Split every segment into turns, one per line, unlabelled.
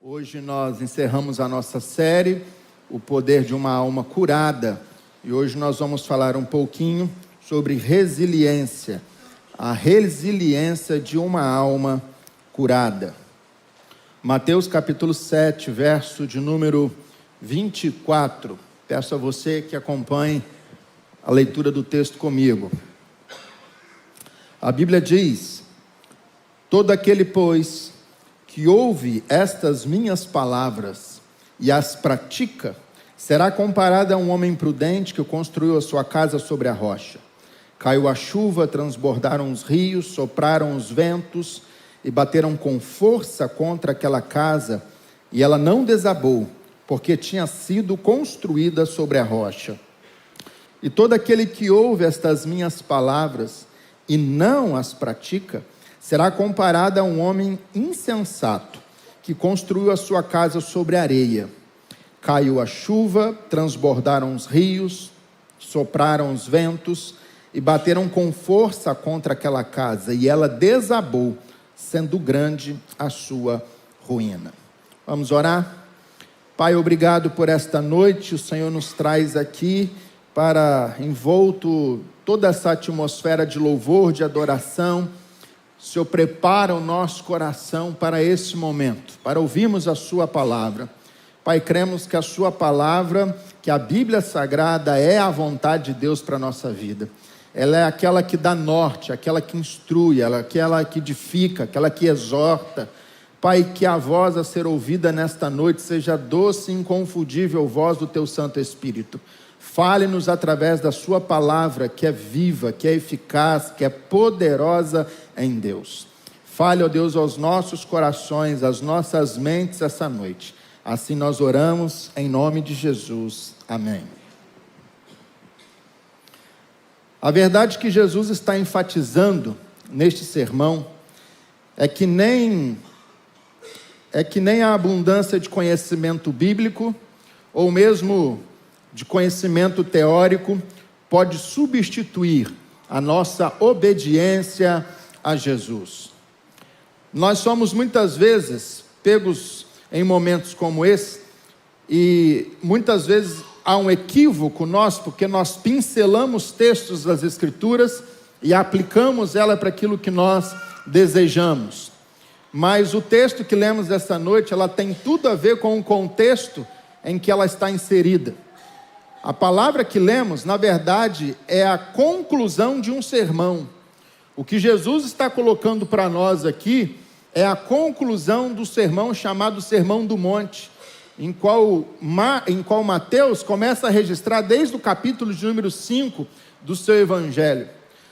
Hoje nós encerramos a nossa série, O Poder de uma Alma Curada, e hoje nós vamos falar um pouquinho sobre resiliência, a resiliência de uma alma curada. Mateus capítulo 7, verso de número 24, peço a você que acompanhe a leitura do texto comigo. A Bíblia diz: todo aquele, pois, que ouve estas minhas palavras e as pratica, será comparado a um homem prudente que construiu a sua casa sobre a rocha. Caiu a chuva, transbordaram os rios, sopraram os ventos e bateram com força contra aquela casa, e ela não desabou, porque tinha sido construída sobre a rocha. E todo aquele que ouve estas minhas palavras e não as pratica, será comparado a um homem insensato, que construiu a sua casa sobre areia. Caiu a chuva, transbordaram os rios, sopraram os ventos, e bateram com força contra aquela casa, e ela desabou, sendo grande a sua ruína. Vamos orar? Pai, obrigado por esta noite. O Senhor nos traz aqui para, envolto toda essa atmosfera de louvor, de adoração. O Senhor prepara o nosso coração para esse momento, para ouvirmos a sua palavra. Pai, cremos que a sua palavra, que a Bíblia Sagrada é a vontade de Deus para a nossa vida. Ela é aquela que dá norte, aquela que instrui, ela é aquela que edifica, aquela que exorta. Pai, que a voz a ser ouvida nesta noite seja doce e inconfundível voz do teu Santo Espírito. Fale-nos através da sua palavra, que é viva, que é eficaz, que é poderosa em Deus. Fale, ó Deus, aos nossos corações, às nossas mentes essa noite. Assim nós oramos em nome de Jesus. Amém. A verdade que Jesus está enfatizando neste sermão é que nem a abundância de conhecimento bíblico, ou mesmo de conhecimento teórico, pode substituir a nossa obediência a Jesus. Nós somos muitas vezes pegos em momentos como esse, e muitas vezes há um equívoco nosso, porque nós pincelamos textos das Escrituras e aplicamos ela para aquilo que nós desejamos. Mas o texto que lemos esta noite, ela tem tudo a ver com o contexto em que ela está inserida. A palavra que lemos, na verdade, é a conclusão de um sermão. O que Jesus está colocando para nós aqui é a conclusão do sermão chamado Sermão do Monte, em qual Mateus começa a registrar desde o capítulo de número 5 do seu evangelho.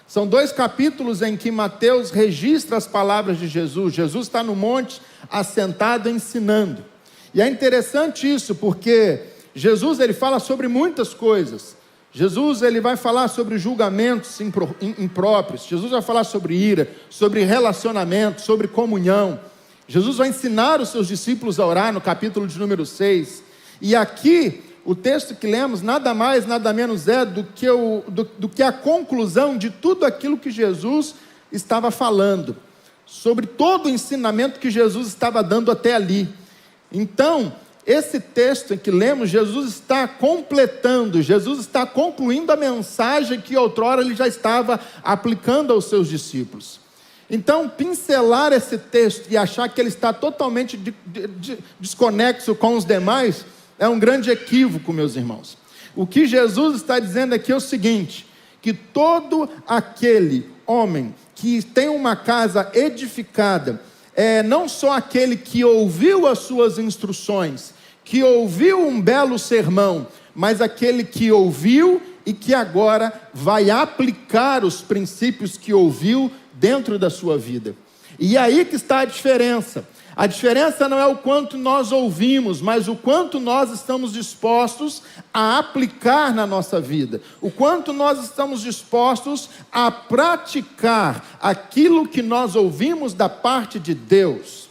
São 2 capítulos em que Mateus registra as palavras de Jesus. Jesus está no monte, assentado, ensinando. E é interessante isso, porque Jesus, ele fala sobre muitas coisas. Jesus, ele vai falar sobre julgamentos impróprios. Jesus vai falar sobre ira, sobre relacionamento, sobre comunhão. Jesus vai ensinar os seus discípulos a orar no capítulo de número 6. E aqui, o texto que lemos, nada mais, nada menos é do que a conclusão de tudo aquilo que Jesus estava falando, sobre todo o ensinamento que Jesus estava dando até ali. Então, esse texto em que lemos, Jesus está completando, Jesus está concluindo a mensagem que outrora ele já estava aplicando aos seus discípulos. Então, pincelar esse texto e achar que ele está totalmente desconexo com os demais é um grande equívoco, meus irmãos. O que Jesus está dizendo aqui é o seguinte: que todo aquele homem que tem uma casa edificada, não só aquele que ouviu as suas instruções, que ouviu um belo sermão, mas aquele que ouviu e que agora vai aplicar os princípios que ouviu dentro da sua vida. E aí que está a diferença. A diferença não é o quanto nós ouvimos, mas o quanto nós estamos dispostos a aplicar na nossa vida. O quanto nós estamos dispostos a praticar aquilo que nós ouvimos da parte de Deus.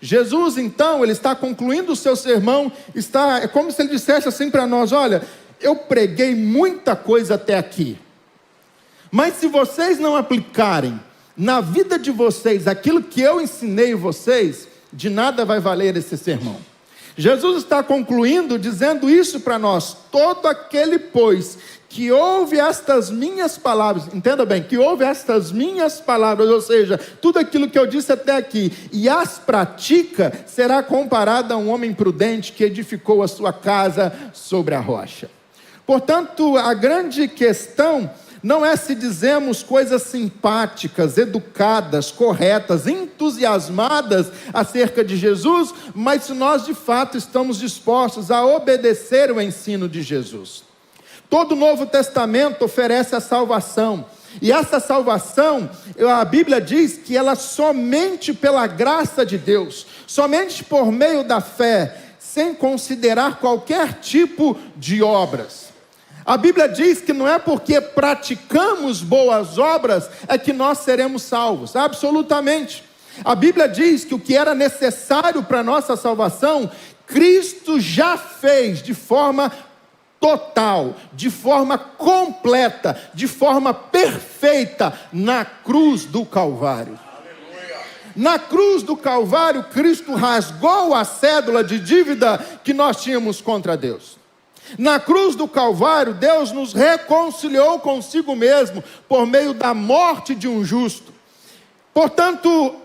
Jesus, então, ele está concluindo o seu sermão, é como se ele dissesse assim para nós: olha, eu preguei muita coisa até aqui, mas se vocês não aplicarem na vida de vocês aquilo que eu ensinei vocês, de nada vai valer esse sermão. Jesus está concluindo dizendo isso para nós: todo aquele, pois, que ouve estas minhas palavras, entenda bem, que ouve estas minhas palavras, ou seja, tudo aquilo que eu disse até aqui, e as pratica, será comparado a um homem prudente que edificou a sua casa sobre a rocha. Portanto, a grande questão não é se dizemos coisas simpáticas, educadas, corretas, entusiasmadas acerca de Jesus, mas se nós de fato estamos dispostos a obedecer o ensino de Jesus. Todo o Novo Testamento oferece a salvação, e essa salvação, a Bíblia diz que ela somente pela graça de Deus, somente por meio da fé, sem considerar qualquer tipo de obras. A Bíblia diz que não é porque praticamos boas obras é que nós seremos salvos, absolutamente. A Bíblia diz que o que era necessário para a nossa salvação, Cristo já fez de forma total, de forma completa, de forma perfeita, na cruz do Calvário. Na cruz do Calvário, Cristo rasgou a cédula de dívida que nós tínhamos contra Deus. Na cruz do Calvário, Deus nos reconciliou consigo mesmo, por meio da morte de um justo. Portanto,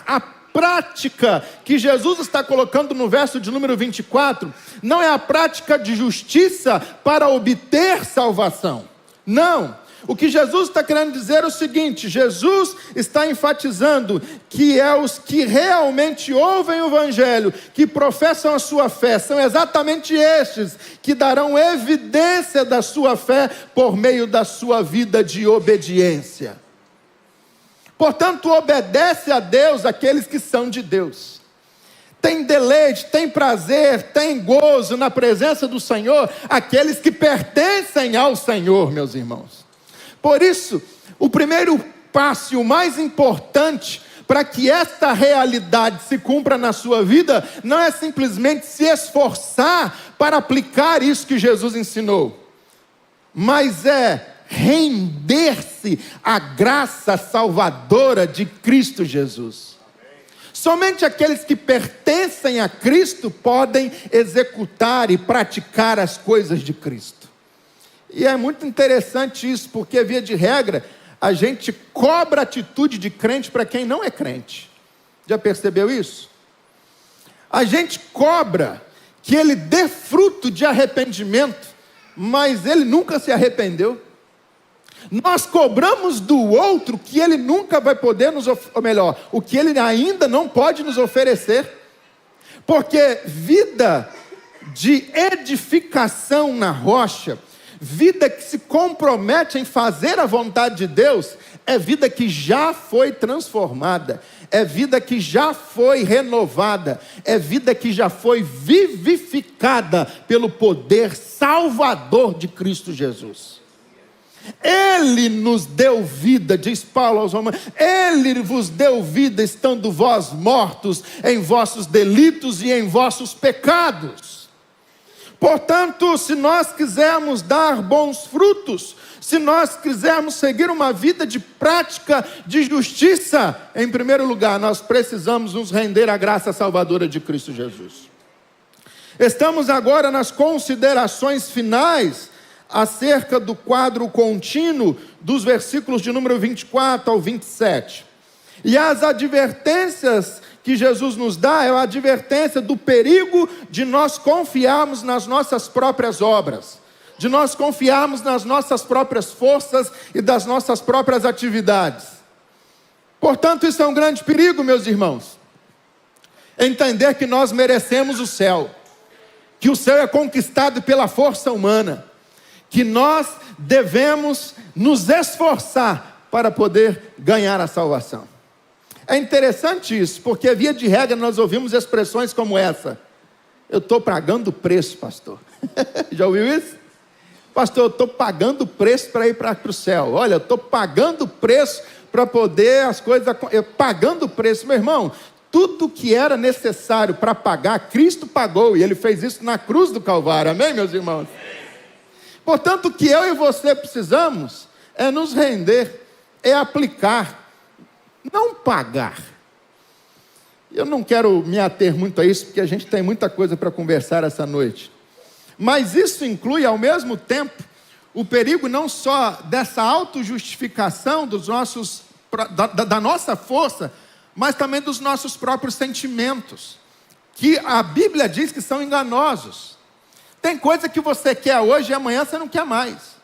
a prática que Jesus está colocando no verso de número 24, não é a prática de justiça para obter salvação. Não. O que Jesus está querendo dizer é o seguinte: Jesus está enfatizando que é os que realmente ouvem o Evangelho, que professam a sua fé, são exatamente estes que darão evidência da sua fé por meio da sua vida de obediência. Portanto, obedece a Deus aqueles que são de Deus. Tem deleite, tem prazer, tem gozo na presença do Senhor aqueles que pertencem ao Senhor, meus irmãos. Por isso, o primeiro passo e o mais importante para que esta realidade se cumpra na sua vida, não é simplesmente se esforçar para aplicar isso que Jesus ensinou, mas é render-se à graça salvadora de Cristo Jesus. Somente aqueles que pertencem a Cristo podem executar e praticar as coisas de Cristo. E é muito interessante isso, porque via de regra, a gente cobra atitude de crente para quem não é crente. Já percebeu isso? A gente cobra que ele dê fruto de arrependimento, mas ele nunca se arrependeu. Nós cobramos do outro que ele nunca vai poder ou melhor, o que ele ainda não pode nos oferecer. Porque vida de edificação na rocha, vida que se compromete em fazer a vontade de Deus, é vida que já foi transformada, é vida que já foi renovada, é vida que já foi vivificada pelo poder salvador de Cristo Jesus. Ele nos deu vida, diz Paulo aos Romanos, Ele vos deu vida estando vós mortos em vossos delitos e em vossos pecados. Portanto, se nós quisermos dar bons frutos, se nós quisermos seguir uma vida de prática de justiça, em primeiro lugar, nós precisamos nos render à graça salvadora de Cristo Jesus. Estamos agora nas considerações finais acerca do quadro contínuo dos versículos de número 24 ao 27. E as advertências que Jesus nos dá é a advertência do perigo de nós confiarmos nas nossas próprias obras, de nós confiarmos nas nossas próprias forças e das nossas próprias atividades. Portanto, isso é um grande perigo, meus irmãos. Entender que nós merecemos o céu, que o céu é conquistado pela força humana, que nós devemos nos esforçar para poder ganhar a salvação. É interessante isso, porque via de regra nós ouvimos expressões como essa: eu estou pagando o preço, pastor. Já ouviu isso? Pastor, eu estou pagando o preço para ir para o céu. Olha, eu estou pagando o preço para poder as coisas... pagando o preço, meu irmão. Tudo que era necessário para pagar, Cristo pagou, e Ele fez isso na cruz do Calvário. Amém, meus irmãos? Portanto, o que eu e você precisamos é nos render, é aplicar, não pagar. Eu não quero me ater muito a isso, porque a gente tem muita coisa para conversar essa noite. Mas isso inclui, ao mesmo tempo, o perigo não só dessa autojustificação da nossa força, mas também dos nossos próprios sentimentos, que a Bíblia diz que são enganosos. Tem coisa que você quer hoje e amanhã você não quer mais.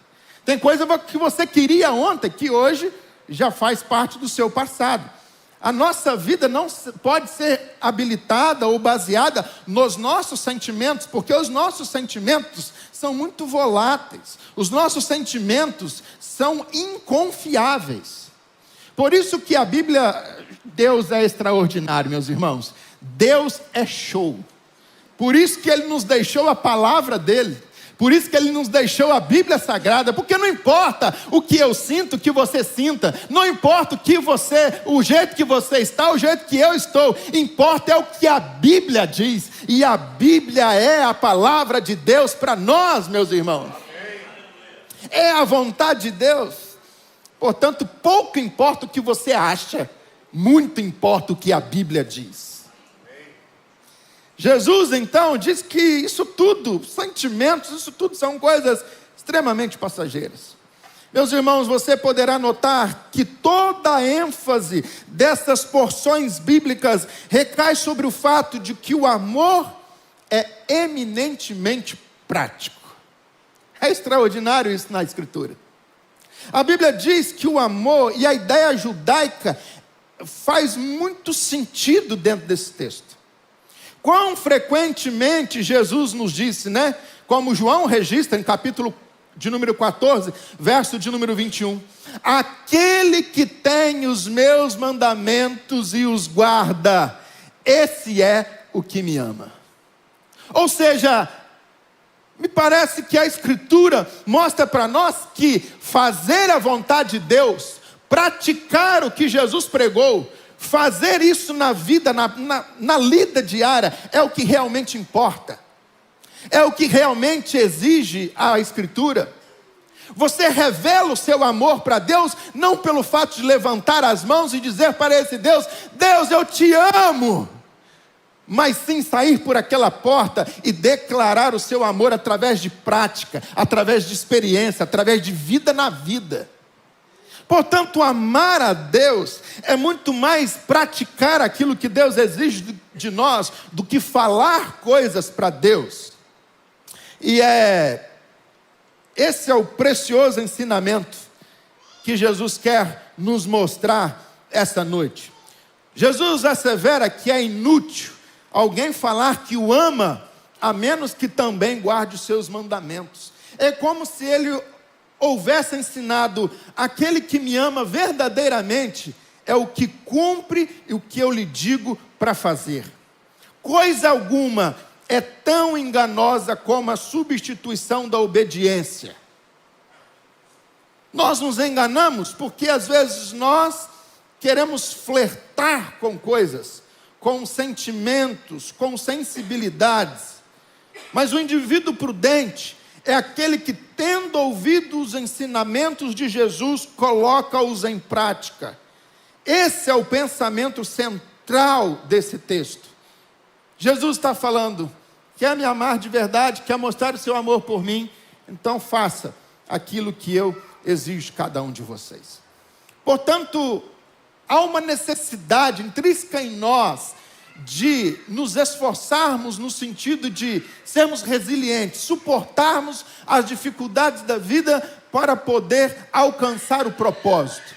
Tem coisa que você queria ontem, que hoje já faz parte do seu passado. A nossa vida não pode ser habilitada ou baseada nos nossos sentimentos, porque os nossos sentimentos são muito voláteis. Os nossos sentimentos são inconfiáveis. Por isso que a Bíblia, Deus é extraordinário, meus irmãos. Deus é show. Por isso que Ele nos deixou a palavra dEle. Por isso que Ele nos deixou a Bíblia Sagrada, porque não importa o que eu sinto, o que você sinta, não importa o jeito que você está, o jeito que eu estou, importa é o que a Bíblia diz, e a Bíblia é a palavra de Deus para nós, meus irmãos. É a vontade de Deus. Portanto, pouco importa o que você acha, muito importa o que a Bíblia diz. Jesus, então, diz que isso tudo, sentimentos, isso tudo são coisas extremamente passageiras. Meus irmãos, você poderá notar que toda a ênfase dessas porções bíblicas recai sobre o fato de que o amor é eminentemente prático. É extraordinário isso na Escritura. A Bíblia diz que o amor e a ideia judaica faz muito sentido dentro desse texto. Quão frequentemente Jesus nos disse, né? Como João registra em capítulo de número 14, verso de número 21. Aquele que tem os meus mandamentos e os guarda, esse é o que me ama. Ou seja, me parece que a Escritura mostra para nós que fazer a vontade de Deus, praticar o que Jesus pregou, fazer isso na vida, na lida diária, é o que realmente importa. É o que realmente exige a Escritura. Você revela o seu amor para Deus, não pelo fato de levantar as mãos e dizer para esse Deus, Deus, eu te amo. Mas sim sair por aquela porta e declarar o seu amor através de prática, através de experiência, através de vida na vida. Portanto, amar a Deus é muito mais praticar aquilo que Deus exige de nós do que falar coisas para Deus. E esse é o precioso ensinamento que Jesus quer nos mostrar essa noite. Jesus assevera que é inútil alguém falar que o ama, a menos que também guarde os seus mandamentos. É como se ele houvesse ensinado: aquele que me ama verdadeiramente é o que cumpre o que eu lhe digo para fazer. Coisa alguma é tão enganosa como a substituição da obediência. Nós nos enganamos porque às vezes nós queremos flertar com coisas, com sentimentos, com sensibilidades. Mas o indivíduo prudente é aquele que, tendo ouvido os ensinamentos de Jesus, coloca-os em prática. Esse é o pensamento central desse texto. Jesus está falando: quer me amar de verdade, quer mostrar o seu amor por mim, então faça aquilo que eu exijo de cada um de vocês. Portanto, há uma necessidade intrínseca em nós de nos esforçarmos no sentido de sermos resilientes, suportarmos as dificuldades da vida para poder alcançar o propósito.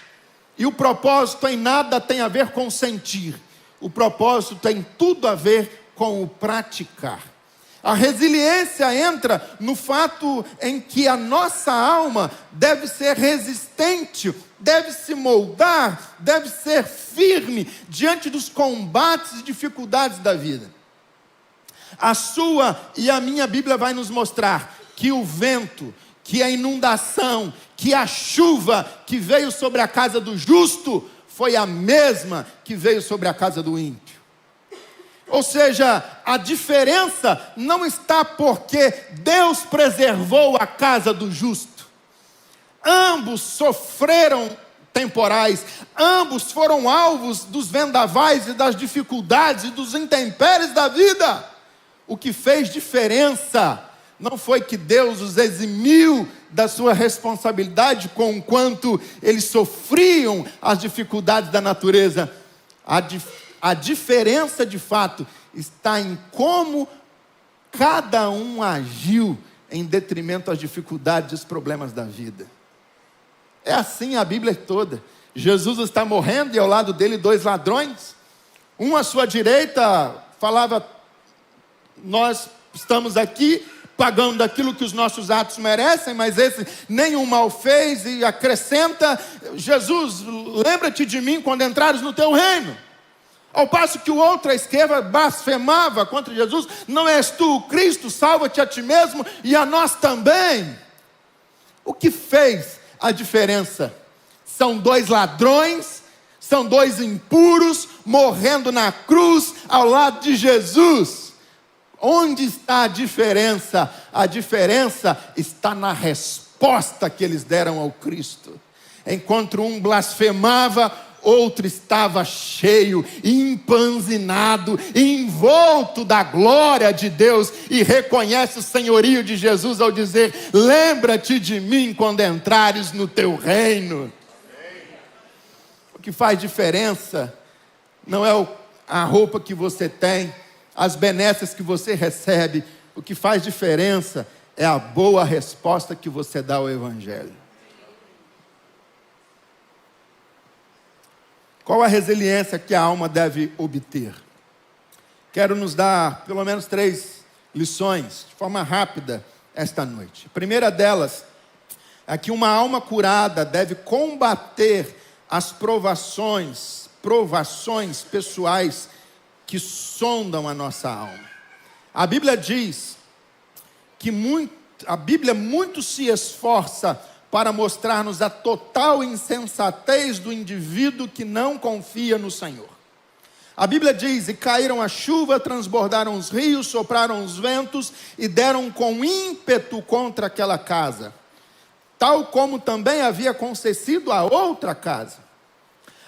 E o propósito em nada tem a ver com sentir. O propósito tem tudo a ver com o praticar. A resiliência entra no fato em que a nossa alma deve ser resistente, deve se moldar, deve ser firme diante dos combates e dificuldades da vida. A sua e a minha Bíblia vai nos mostrar que o vento, que a inundação, que a chuva que veio sobre a casa do justo foi a mesma que veio sobre a casa do ímpio. Ou seja, a diferença não está porque Deus preservou a casa do justo. Ambos sofreram temporais. Ambos foram alvos dos vendavais e das dificuldades e dos intempéries da vida. O que fez diferença não foi que Deus os eximiu da sua responsabilidade conquanto eles sofriam as dificuldades da natureza. A diferença de fato está em como cada um agiu em detrimento às dificuldades e os problemas da vida. É assim a Bíblia toda. Jesus está morrendo e ao lado dele 2 ladrões. Um à sua direita falava: nós estamos aqui pagando daquilo que os nossos atos merecem, mas esse nenhum mal fez, e acrescenta: Jesus, lembra-te de mim quando entrares no teu reino. Ao passo que o outro à esquerda blasfemava contra Jesus: não és tu o Cristo, salva-te a ti mesmo e a nós também. O que fez a diferença? São 2 ladrões, são 2 impuros morrendo na cruz ao lado de Jesus. Onde está a diferença? A diferença está na resposta que eles deram ao Cristo. Enquanto um blasfemava, outro estava cheio, empanzinado, envolto da glória de Deus, e reconhece o senhorio de Jesus ao dizer: lembra-te de mim quando entrares no teu reino. O que faz diferença não é a roupa que você tem, as benesses que você recebe. O que faz diferença é a boa resposta que você dá ao Evangelho. Qual a resiliência que a alma deve obter? Quero nos dar pelo menos 3 lições, de forma rápida, esta noite. A primeira delas é que uma alma curada deve combater as provações pessoais que sondam a nossa alma. A Bíblia diz que a Bíblia muito se esforça para mostrar-nos a total insensatez do indivíduo que não confia no Senhor. A Bíblia diz: e caíram a chuva, transbordaram os rios, sopraram os ventos e deram com ímpeto contra aquela casa, tal como também havia acontecido a outra casa.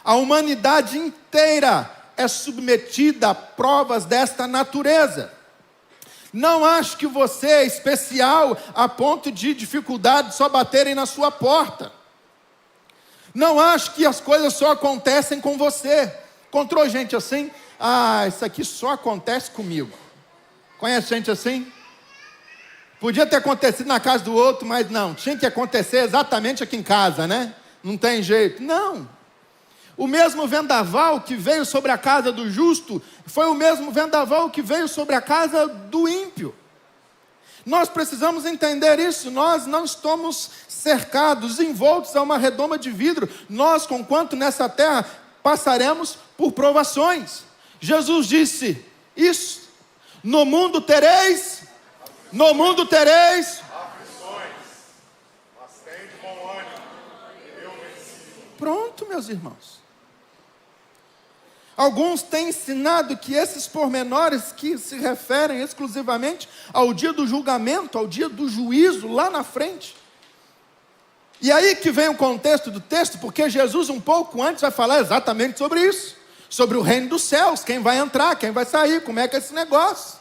A humanidade inteira é submetida a provas desta natureza. Não acho que você é especial a ponto de dificuldades só baterem na sua porta. Não acho que as coisas só acontecem com você. Encontrou gente assim? Ah, isso aqui só acontece comigo. Conhece gente assim? Podia ter acontecido na casa do outro, mas não, tinha que acontecer exatamente aqui em casa, né? Não tem jeito. Não. O mesmo vendaval que veio sobre a casa do justo foi o mesmo vendaval que veio sobre a casa do ímpio. Nós precisamos entender isso. Nós não estamos cercados, envoltos a uma redoma de vidro. Nós, conquanto nessa terra, passaremos por provações. Jesus disse isso: no mundo tereis
aflições, mas tende bom ânimo, eu venci.
Pronto, meus irmãos. Alguns têm ensinado que esses pormenores que se referem exclusivamente ao dia do julgamento, ao dia do juízo lá na frente. E aí que vem o contexto do texto, porque Jesus um pouco antes vai falar exatamente sobre isso. Sobre o reino dos céus, quem vai entrar, quem vai sair, como é que é esse negócio.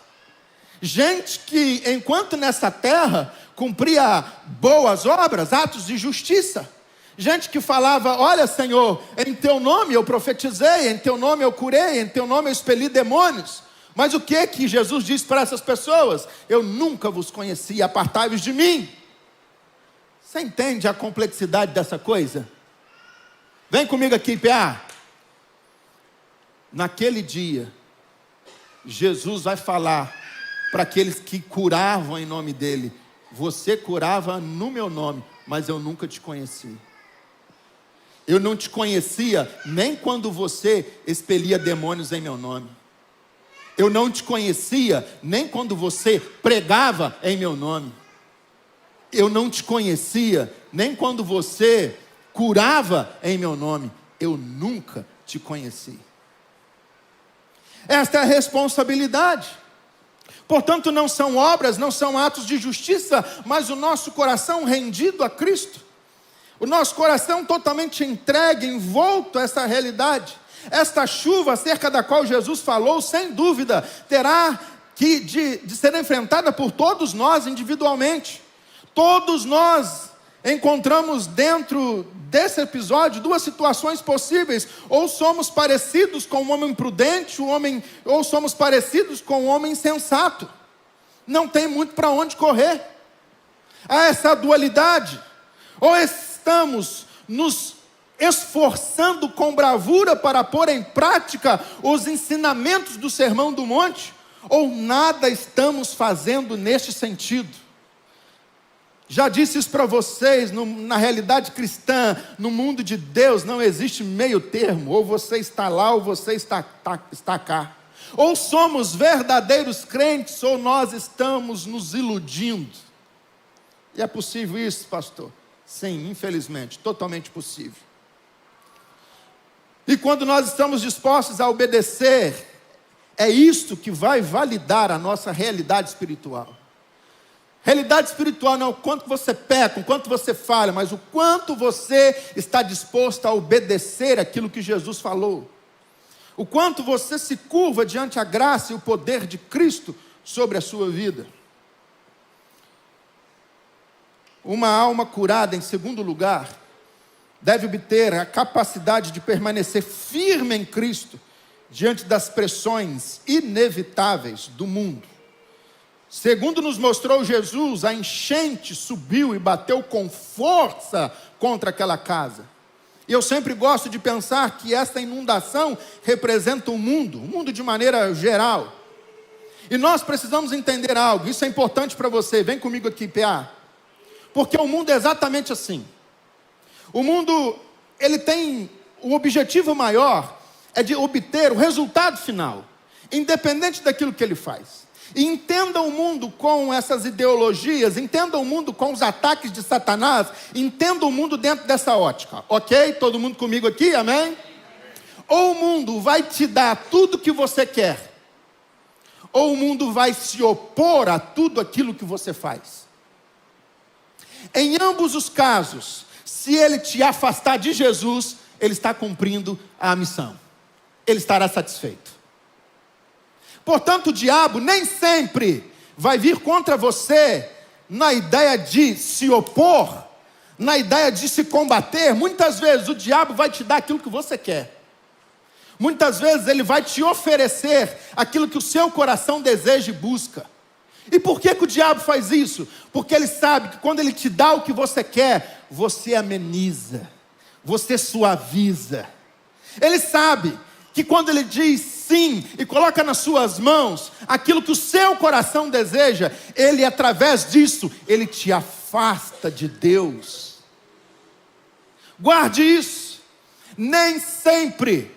Gente que, enquanto nessa terra, cumpria boas obras, atos de justiça. Gente que falava: olha, Senhor, em teu nome eu profetizei, em teu nome eu curei, em teu nome eu expeli demônios. Mas o que Jesus disse para essas pessoas? Eu nunca vos conheci, apartai-vos de mim. Você entende a complexidade dessa coisa? Vem comigo aqui, PA. Naquele dia, Jesus vai falar para aqueles que curavam em nome dele: você curava no meu nome, mas eu nunca te conheci. Eu não te conhecia nem quando você expelia demônios em meu nome. Eu não te conhecia nem quando você pregava em meu nome. Eu não te conhecia nem quando você curava em meu nome. Eu nunca te conheci. Esta é a responsabilidade. Portanto, não são obras, não são atos de justiça, mas o nosso coração rendido a Cristo. O nosso coração totalmente entregue, envolto a essa realidade. Esta chuva acerca da qual Jesus falou, sem dúvida, terá de ser enfrentada por todos nós individualmente. Todos nós encontramos dentro desse episódio duas situações possíveis: ou somos parecidos com um homem prudente, ou somos parecidos com um homem sensato. Não tem muito para onde correr. Há essa dualidade. Ou estamos nos esforçando com bravura para pôr em prática os ensinamentos do Sermão do Monte, ou nada estamos fazendo neste sentido. Já disse isso para vocês, na realidade cristã, no mundo de Deus, não existe meio termo. Ou você está lá, ou você está cá. Ou somos verdadeiros crentes, ou nós estamos nos iludindo. E é possível isso, pastor? Sim, infelizmente, totalmente possível. E quando nós estamos dispostos a obedecer, é isto que vai validar a nossa realidade espiritual. Realidade espiritual não é o quanto você peca, o quanto você falha, mas o quanto você está disposto a obedecer aquilo que Jesus falou. O quanto você se curva diante a graça e o poder de Cristo sobre a sua vida. Uma alma curada, em segundo lugar, deve obter a capacidade de permanecer firme em Cristo diante das pressões inevitáveis do mundo. Segundo nos mostrou Jesus, a enchente subiu e bateu com força contra aquela casa. E eu sempre gosto de pensar que essa inundação representa o mundo de maneira geral. E nós precisamos entender algo, isso é importante para você, vem comigo aqui, PA. Porque o mundo é exatamente assim. O mundo, ele tem o objetivo maior, é de obter o resultado final, independente daquilo que ele faz. E entenda o mundo com essas ideologias, entenda o mundo com os ataques de Satanás, entenda o mundo dentro dessa ótica, ok? Todo mundo comigo aqui, amém? Ou o mundo vai te dar tudo que você quer, ou o mundo vai se opor a tudo aquilo que você faz. Em ambos os casos, se ele te afastar de Jesus, ele está cumprindo a missão. Ele estará satisfeito. Portanto, o diabo nem sempre vai vir contra você na ideia de se opor, na ideia de se combater. Muitas vezes o diabo vai te dar aquilo que você quer. Muitas vezes ele vai te oferecer aquilo que o seu coração deseja e busca. E por que o diabo faz isso? Porque ele sabe que quando ele te dá o que você quer, você ameniza, você suaviza. Ele sabe que quando ele diz sim e coloca nas suas mãos aquilo que o seu coração deseja, ele, através disso, ele te afasta de Deus. Guarde isso. Nem sempre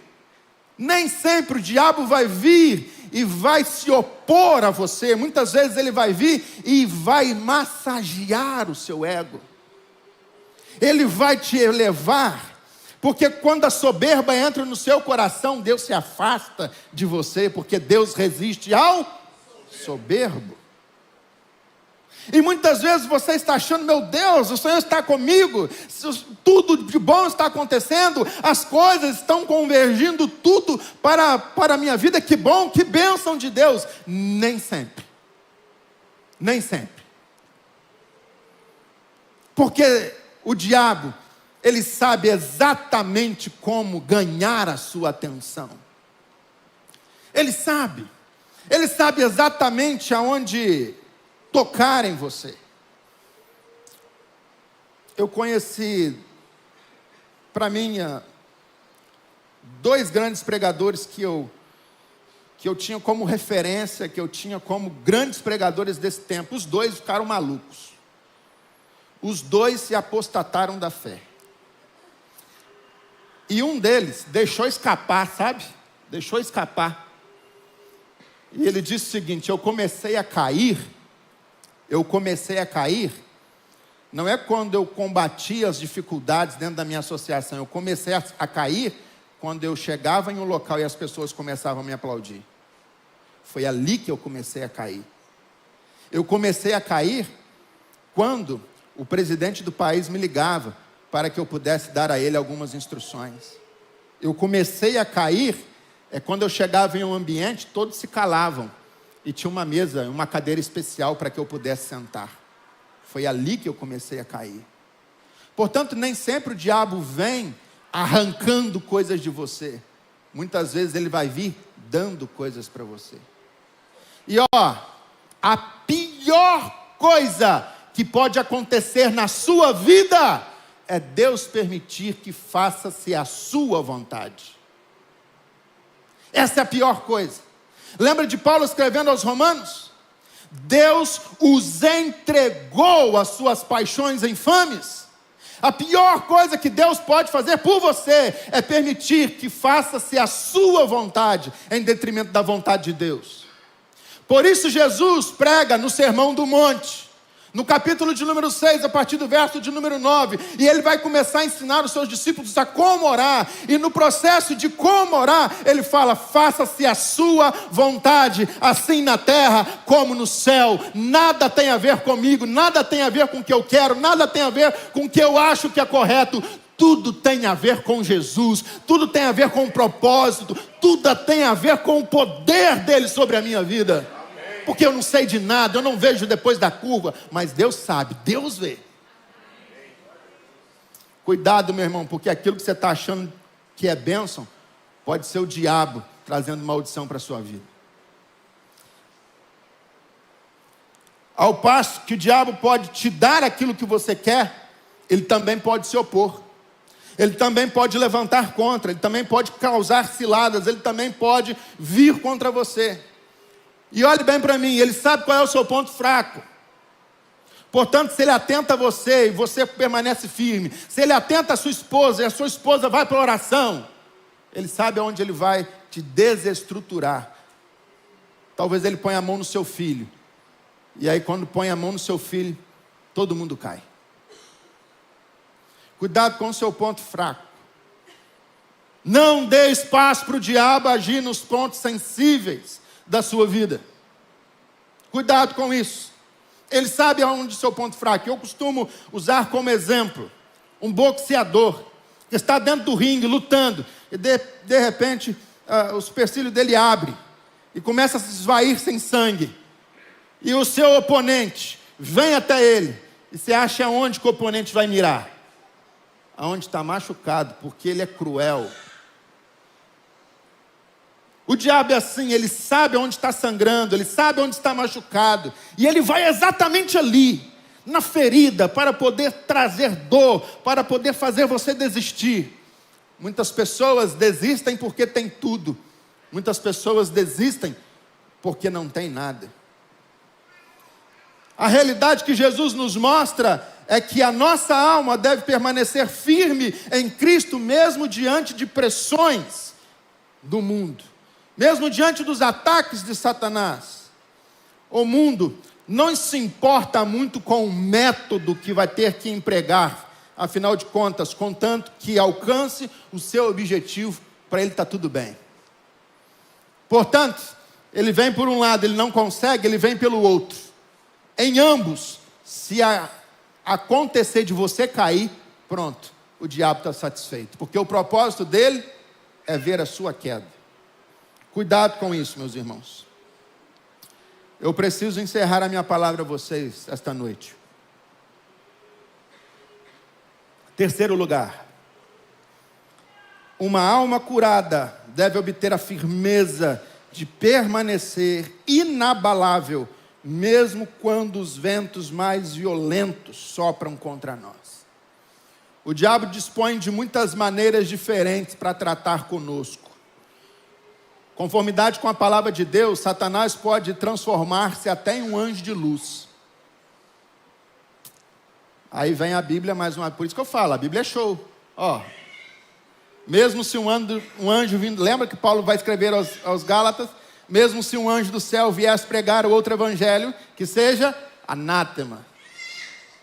o diabo vai vir e vai se opor a você. Muitas vezes ele vai vir e vai massagear o seu ego. Ele vai te elevar, porque quando a soberba entra no seu coração, Deus se afasta de você, porque Deus resiste ao soberbo. E muitas vezes você está achando, meu Deus, o Senhor está comigo, tudo de bom está acontecendo, as coisas estão convergindo tudo para a minha vida, que bom, que bênção de Deus. Nem sempre. Nem sempre. Porque o diabo, ele sabe exatamente como ganhar a sua atenção. Ele sabe exatamente aonde tocar em você. Eu conheci, para mim, dois grandes pregadores que eu tinha como referência, que eu tinha como grandes pregadores desse tempo. Os dois ficaram malucos. Os dois se apostataram da fé. E um deles deixou escapar, sabe? Deixou escapar. E ele disse o seguinte: eu comecei a cair, não é quando eu combati as dificuldades dentro da minha associação, eu comecei a cair quando eu chegava em um local e as pessoas começavam a me aplaudir. Foi ali que eu comecei a cair. Eu comecei a cair quando o presidente do país me ligava para que eu pudesse dar a ele algumas instruções. Eu comecei a cair, quando eu chegava em um ambiente, todos se calavam. E tinha uma mesa, uma cadeira especial para que eu pudesse sentar. Foi ali que eu comecei a cair. Portanto, nem sempre o diabo vem arrancando coisas de você. Muitas vezes ele vai vir dando coisas para você. E a pior coisa que pode acontecer na sua vida é Deus permitir que faça-se a sua vontade. Essa é a pior coisa. Lembra de Paulo escrevendo aos Romanos? Deus os entregou às suas paixões infames. A pior coisa que Deus pode fazer por você é permitir que faça-se a sua vontade em detrimento da vontade de Deus. Por isso Jesus prega no Sermão do Monte, no capítulo de número 6, a partir do verso de número 9, e ele vai começar a ensinar os seus discípulos a como orar, e no processo de como orar, ele fala: faça-se a sua vontade, assim na terra como no céu. Nada tem a ver comigo, nada tem a ver com o que eu quero, nada tem a ver com o que eu acho que é correto. Tudo tem a ver com Jesus, tudo tem a ver com o propósito, tudo tem a ver com o poder dele sobre a minha vida. Porque eu não sei de nada, eu não vejo depois da curva, mas Deus sabe, Deus vê. Cuidado, meu irmão, porque aquilo que você está achando que é bênção, pode ser o diabo trazendo maldição para a sua vida. Ao passo que o diabo pode te dar aquilo que você quer, ele também pode se opor. Ele também pode levantar contra, ele também pode causar ciladas, ele também pode vir contra você. E olhe bem para mim, ele sabe qual é o seu ponto fraco. Portanto, se ele atenta a você e você permanece firme, se ele atenta a sua esposa e a sua esposa vai para a oração, ele sabe aonde ele vai te desestruturar. Talvez ele ponha a mão no seu filho, e aí quando põe a mão no seu filho, todo mundo cai. Cuidado com o seu ponto fraco. Não dê espaço para o diabo agir nos pontos sensíveis da sua vida. Cuidado com isso. Ele sabe aonde é o seu ponto fraco. Eu costumo usar como exemplo um boxeador que está dentro do ringue lutando e de repente o supercílio dele abre e começa a se esvair sem sangue, e o seu oponente vem até ele, e você acha aonde que o oponente vai mirar? Aonde está machucado, porque ele é cruel. O diabo é assim, ele sabe onde está sangrando, ele sabe onde está machucado, e ele vai exatamente ali, na ferida, para poder trazer dor, para poder fazer você desistir. Muitas pessoas desistem porque tem tudo, muitas pessoas desistem porque não tem nada. A realidade que Jesus nos mostra é que a nossa alma deve permanecer firme em Cristo, mesmo diante de pressões do mundo. Mesmo diante dos ataques de Satanás. O mundo não se importa muito com o método que vai ter que empregar. Afinal de contas, contanto que alcance o seu objetivo, para ele está tudo bem. Portanto, ele vem por um lado, ele não consegue, ele vem pelo outro. Em ambos, se acontecer de você cair, pronto, o diabo está satisfeito. Porque o propósito dele é ver a sua queda. Cuidado com isso, meus irmãos. Eu preciso encerrar a minha palavra a vocês esta noite. Terceiro lugar. Uma alma curada deve obter a firmeza de permanecer inabalável, mesmo quando os ventos mais violentos sopram contra nós. O diabo dispõe de muitas maneiras diferentes para tratar conosco. Conformidade com a palavra de Deus, Satanás pode transformar-se até em um anjo de luz. Aí vem a Bíblia mais uma vez. Por isso que eu falo, a Bíblia é show. Mesmo se um anjo vindo, lembra que Paulo vai escrever aos Gálatas? Mesmo se um anjo do céu viesse pregar o outro evangelho, que seja anátema.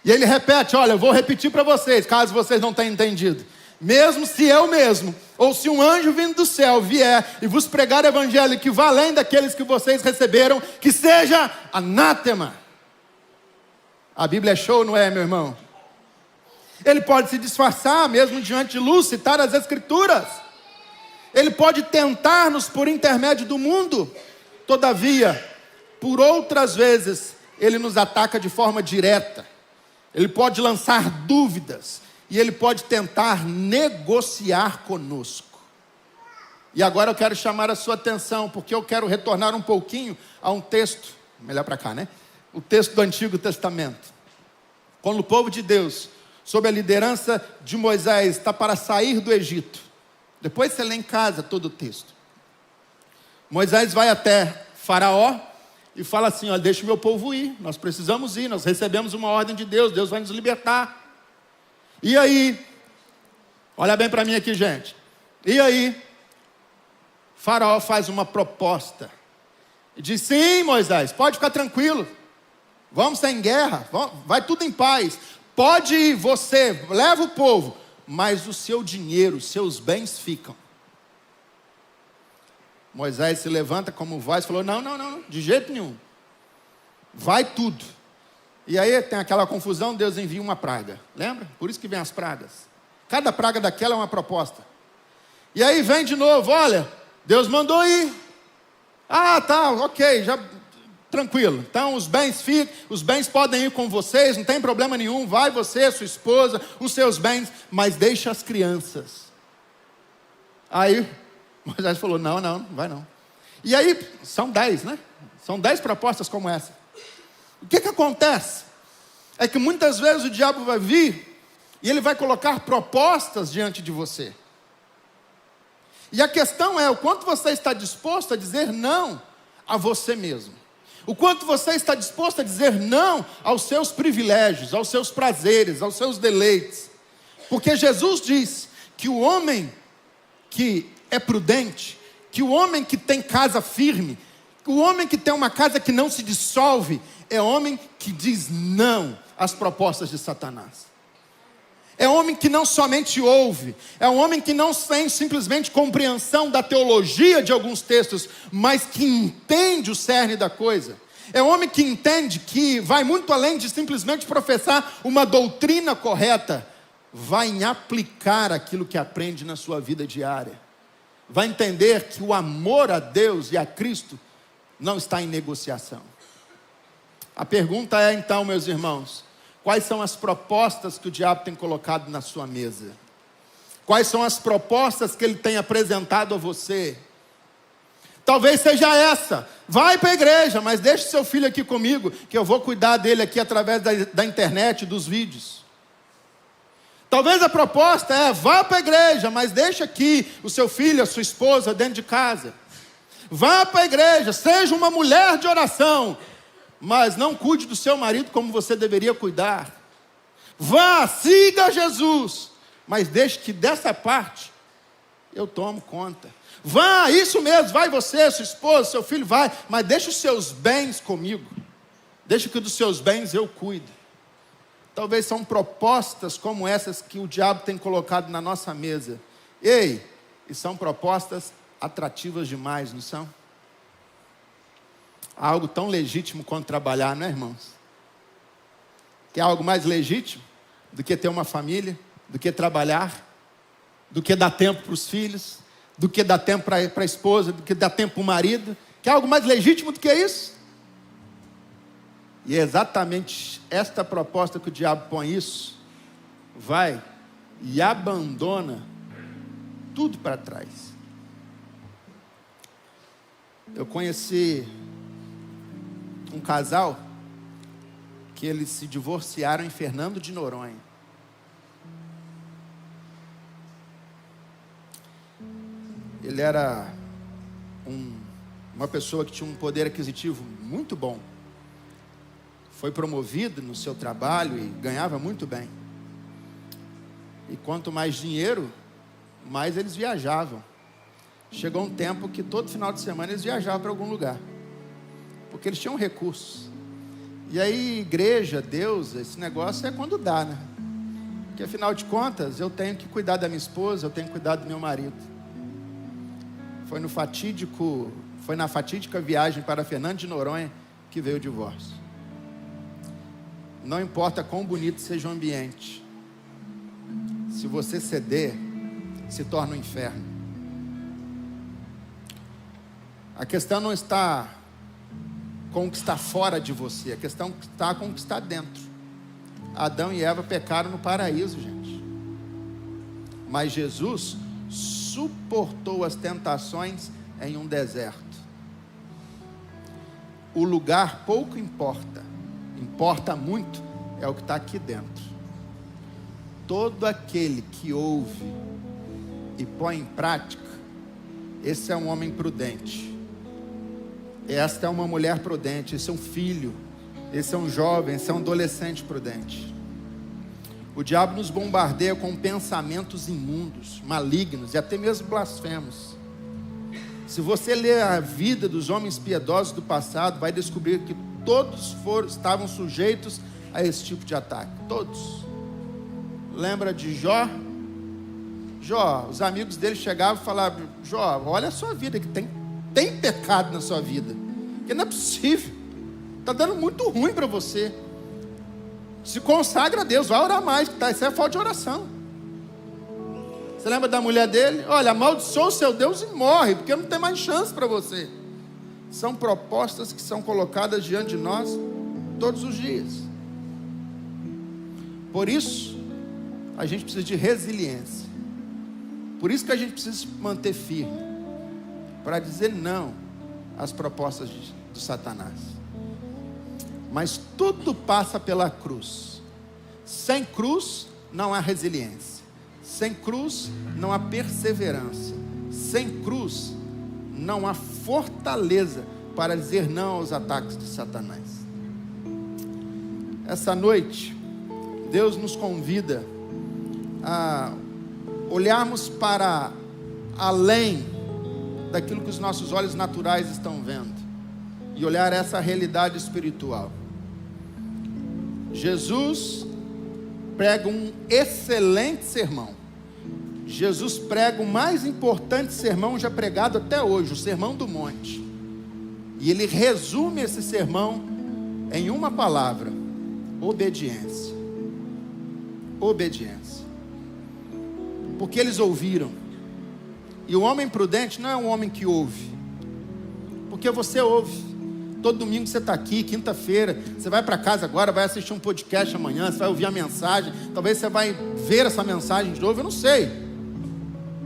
E ele repete, olha, eu vou repetir para vocês, caso vocês não tenham entendido. Mesmo se eu mesmo, ou se um anjo vindo do céu vier e vos pregar o evangelho que vai além daqueles que vocês receberam, que seja anátema. A Bíblia é show, não é, meu irmão? Ele pode se disfarçar mesmo diante de luz, citar as Escrituras. Ele pode tentar-nos por intermédio do mundo. Todavia, por outras vezes, ele nos ataca de forma direta. Ele pode lançar dúvidas. E ele pode tentar negociar conosco. E agora eu quero chamar a sua atenção, porque eu quero retornar um pouquinho a um texto, melhor para cá, né? O texto do Antigo Testamento. Quando o povo de Deus, sob a liderança de Moisés, está para sair do Egito. Depois você lê em casa todo o texto. Moisés vai até Faraó e fala assim: olha, deixa o meu povo ir, nós precisamos ir, nós recebemos uma ordem de Deus, Deus vai nos libertar. E aí, olha bem para mim aqui, gente. E aí, Faraó faz uma proposta. E diz: sim, Moisés, pode ficar tranquilo. Vamos estar em guerra, vai tudo em paz. Pode ir, você, leva o povo. Mas o seu dinheiro, os seus bens ficam. Moisés se levanta como voz e falou: não, de jeito nenhum. Vai tudo. E aí tem aquela confusão, Deus envia uma praga. Lembra? Por isso que vem as pragas. Cada praga daquela é uma proposta. E aí vem de novo: olha, Deus mandou ir. Ah, tá, ok, já tranquilo. Então os bens podem ir com vocês, não tem problema nenhum. Vai você, sua esposa, os seus bens, mas deixa as crianças. Aí Moisés falou: não vai não. E aí são 10, né? São 10 propostas como essa. O que acontece? É que muitas vezes o diabo vai vir e ele vai colocar propostas diante de você. E a questão é o quanto você está disposto a dizer não a você mesmo. O quanto você está disposto a dizer não aos seus privilégios, aos seus prazeres, aos seus deleites. Porque Jesus diz que o homem que é prudente, que o homem que tem casa firme, o homem que tem uma casa que não se dissolve, é homem que diz não às propostas de Satanás. É homem que não somente ouve, é um homem que não tem simplesmente compreensão da teologia de alguns textos, mas que entende o cerne da coisa. É homem que entende que vai muito além de simplesmente professar uma doutrina correta, vai em aplicar aquilo que aprende na sua vida diária. Vai entender que o amor a Deus e a Cristo não está em negociação. A pergunta é então, meus irmãos, quais são as propostas que o diabo tem colocado na sua mesa? Quais são as propostas que ele tem apresentado a você? Talvez seja essa: vai para a igreja, mas deixe seu filho aqui comigo, que eu vou cuidar dele aqui através da internet, dos vídeos. Talvez a proposta é: vá para a igreja, mas deixe aqui o seu filho, a sua esposa dentro de casa. Vá para a igreja, seja uma mulher de oração, mas não cuide do seu marido como você deveria cuidar. Vá, siga Jesus, mas deixe que dessa parte eu tomo conta. Vá, isso mesmo, vai você, sua esposa, seu filho, vai, mas deixe os seus bens comigo. Deixe que dos seus bens eu cuido. Talvez são propostas como essas que o diabo tem colocado na nossa mesa. Ei, e são propostas atrativas demais, não são? Há algo tão legítimo quanto trabalhar, não é, irmãos? Tem algo mais legítimo do que ter uma família, do que trabalhar, do que dar tempo para os filhos, do que dar tempo para a esposa, do que dar tempo para o marido? Quer algo mais legítimo do que isso? E é exatamente esta proposta que o diabo põe isso, vai e abandona tudo para trás. Eu conheci um casal que eles se divorciaram em Fernando de Noronha. Ele era uma pessoa que tinha um poder aquisitivo muito bom. Foi promovido no seu trabalho e ganhava muito bem. E quanto mais dinheiro, mais eles viajavam. Chegou um tempo que todo final de semana eles viajavam para algum lugar, porque eles tinham recursos. E aí, igreja, Deus, esse negócio é quando dá, né? Porque afinal de contas, eu tenho que cuidar da minha esposa, eu tenho que cuidar do meu marido. Foi na fatídica viagem para Fernando de Noronha que veio o divórcio. Não importa quão bonito seja o ambiente, Se você ceder, se torna um inferno. A questão não está com o que está fora de você, a questão está com o que está dentro. Adão e Eva pecaram no paraíso, gente. Mas Jesus suportou as tentações em um deserto. O lugar pouco importa, importa muito é o que está aqui dentro. Todo aquele que ouve e põe em prática, esse é um homem prudente. Esta é uma mulher prudente, esse é um filho, esse é um jovem, esse é um adolescente prudente. O diabo nos bombardeia com pensamentos imundos, malignos e até mesmo blasfemos. Se você ler a vida dos homens piedosos do passado, vai descobrir que todos estavam sujeitos a esse tipo de ataque. Todos. Lembra de Jó? Jó, os amigos dele chegavam e falavam: Jó, olha a sua vida, que tem pecado na sua vida, que não é possível, está dando muito ruim para você. Se consagra a Deus, vai orar mais, que isso é falta de oração. Você lembra da mulher dele? Olha, amaldiçoa o seu Deus e morre, porque não tem mais chance para você. São propostas que são colocadas diante de nós todos os dias. Por isso, a gente precisa de resiliência. Por isso que a gente precisa se manter firme, para dizer não às propostas do Satanás. Mas tudo passa pela cruz. Sem cruz não há resiliência. Sem cruz não há perseverança. Sem cruz não há fortaleza para dizer não aos ataques de Satanás. Essa noite, Deus nos convida a olharmos para além daquilo que os nossos olhos naturais estão vendo e olhar essa realidade espiritual. Jesus prega um excelente sermão. Jesus prega o mais importante sermão já pregado até hoje, o Sermão do Monte. E ele resume esse sermão em uma palavra: obediência. Obediência. Porque eles ouviram. E o homem prudente não é um homem que ouve, porque você ouve. Todo domingo você está aqui, quinta-feira, você vai para casa agora, vai assistir um podcast amanhã, você vai ouvir a mensagem, talvez você vai ver essa mensagem de novo, eu não sei.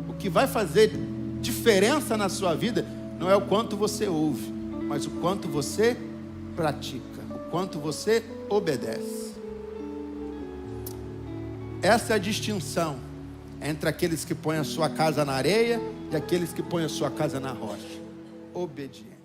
O que vai fazer diferença na sua vida não é o quanto você ouve, mas o quanto você pratica, o quanto você obedece. Essa é a distinção entre aqueles que põem a sua casa na areia e aqueles que põem a sua casa na rocha. Obediência.